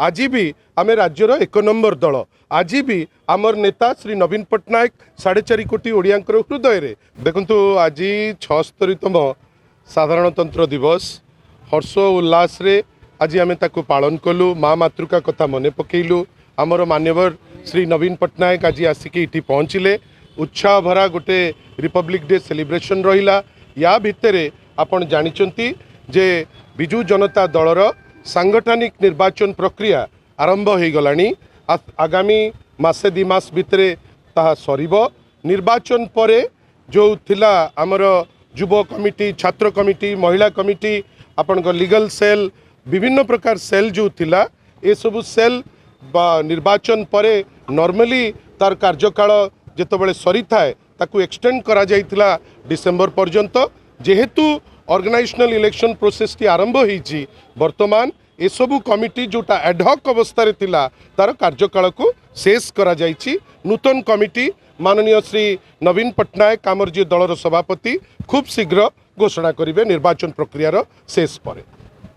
आज भी आम राज्यर 1 नंबर दल आज भी आमर नेता श्री नवीन पट्टनायक 4.5 कोटी ओडियांकर हृदय रे देखंतु आज 76तम साधारणतंत्र दिवस हर्ष उल्लास रे आज आम ताकू पालन कलु माँ मातृका कथा मने पकेलु आमर मान्यवर श्री नवीन पट्टनायक आज आसिक ये पहुँचले उत्साह भरा गोटे रिपब्लिक डे सेलिब्रेशन रहिला या भितरे आपण जानिचंती जे बिजू जनता दलर सांगठनिक निर्वाचन प्रक्रिया आरंभ हो गलानी आगामी मासे दि मास भितरे ताहा सरिबो निर्वाचन परे जो थिला आमर युव कमिटी छात्र कमिटी महिला कमिटी आपण लीगल सेल विभिन्न प्रकार सेल जो थिला ए सबु सेल निर्वाचन परे नॉर्मली तार कार्यकाल जेतबेले सरी थाए ताकू एक्सटेंड करा जाइतिला डिसेंबर पर्यंत जेहेतु ऑर्गेनाइजेशनल इलेक्शन प्रोसेस टी आरंभ होईची वर्तमान ए सबु कमिटी जोटा एडहॉक अवस्था रे थिला तार कार्यकाल को शेष करा जाइची नूतन कमिटी माननीय श्री नवीन पट्टनायक आमर जे दलर सभापति खूब शीघ्र घोषणा करिवे निर्वाचन प्रक्रिया रो शेष परे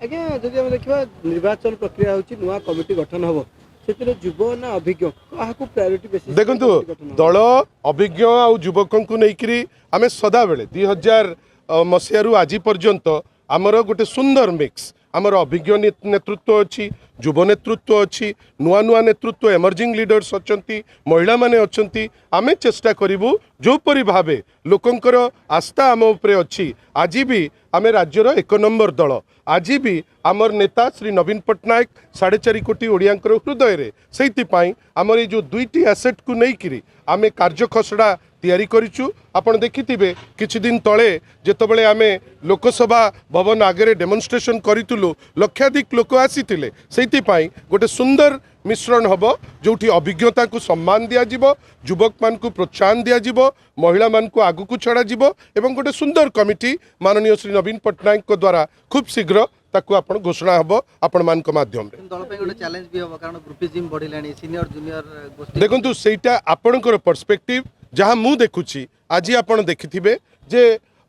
आज्ञा जदि हम देखिबा निर्वाचन प्रक्रिया होची नुवा कमिटी गठन हबो सेतिरे युव ना अभिज्ञ काहाकू प्रायोरिटी बेसिस देखंतु दल अभिज्ञ आ युवकन को नेकिरी आमे सदा बेले 2000 मसियारू आज पर्यंत आमर गोटे सुंदर मिक्स आमर अभिज्ञ नेतृत्व अच्छी युव नेतृत्व अच्छी नुआ नुआ नेतृत्व एमर्जिंग लीडर्स अच्छी महिला माने अच्छी आमे चेष्टा करिबु जोपरि भावे लोकंकर आस्था आम उपरे अच्छी आज भी आमे राज्यर 1 नंबर दल आज भी आमर नेता श्री नवीन पट्टनायक 4.5 कोटी ओडियांकर हृदय रे सेइतिपाई आमर ये जो दुईटी एसेट को नेइकिरी आमे कार्य खसड़ा तैयारी करिचु आपण देखिथिबे किछि दिन तळे जेतबेले आमे लोकसभा भवन आगे डेमोन्स्ट्रेशन करितुलु लक्षाधिक लोक आसीथिले सेइतिपाई गोटे सुंदर मिश्रण हबो जोठी अभिज्ञता को सम्मान दिया जिवो युवक मान को प्रोत्साहन दिया जिवो महिला मान को आगु को छड़ा जिवो एवं गोटे सुंदर कमिटी माननीय श्री नवीन पट्टनायक को द्वारा खूब शीघ्र ताकू आपण घोषणा हबो आपण मान को माध्यम रे दल पे गोटे चैलेंज भी हबो कारण ग्रुपिज्म बढ़िलानी सीनियर जूनियर गोष्ठी देखंतु सेटा आपणकर पर्सपेक्टिव जहाँ मु देखुची आज आपण देखिथिबे जे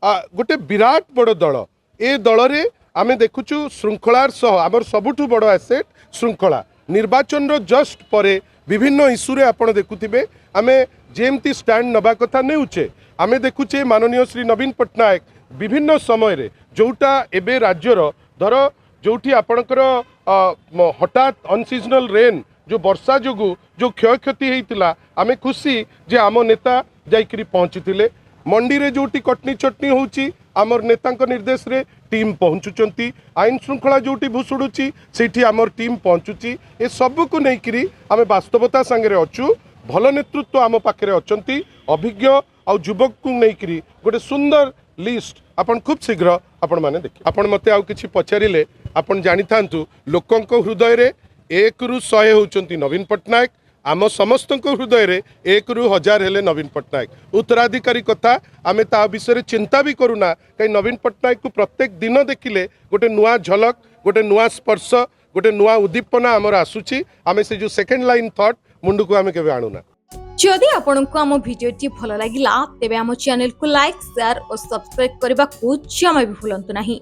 गोटे विराट बड़ दल ए दल रे आमे देखुचु श्रृंखलार सह आमर सबुठु बड़ एसेट श्रृंखला निर्वाचन रो जस्ट परे विभिन्न इश्यू रे आपण देखुथिबे आमे जेमती स्टैंड नबा कथा नेउचे आमे देखुचे माननीय श्री नवीन पट्टनायक विभिन्न समय रे जोटा एबे राज्यर धर जोठी आपणकर हठात अनसीजनल रेन जो वर्षा जोगु जो क्षय क्षति होता आम खुशी जे आम नेता जाइकरी पहुँची मंडी रे जोटी कटनी चटनी होची आमर नेता निर्देश रे टीम पहुँचुंट आईन श्रृंखला जोटी भुसुड़ुची सेठी आमर टीम पहुँचुची ए सब को लेकिन आम वास्तवता सांगे अच्छु भल नेतृत्व आम पाखे अच्छा अभिज्ञ आ युवक को लेकिन गोटे सुंदर लिस्ट आपन खूब शीघ्र आपण माने देखि आपण मते आउ किछि पचारिले आपण जानि थांतु लोकंक हृदय रे 1 रु 100 होउचंती नवीन पट्टनायक आम समस्त हृदय रे 1 रु 1000 हेले नवीन पट्टनायक उत्तराधिकारी कथा आमे ता विषय चिंता भी करूना कहीं नवीन पट्टनायक को प्रत्येक दिन देखिले गोटे नुआ झलक गोटे नुआ स्पर्श गोटे नुआ उद्दीपना आमर आसुची आमे से जो सेकेंड लाइन थॉट मुंडू को आमे केबे आणुना जदि आपंक आम भिडी भल लगा तेब आम चैनल को लाइक शेयर और सब्सक्राइब करने को जमा भी भूलु नहीं।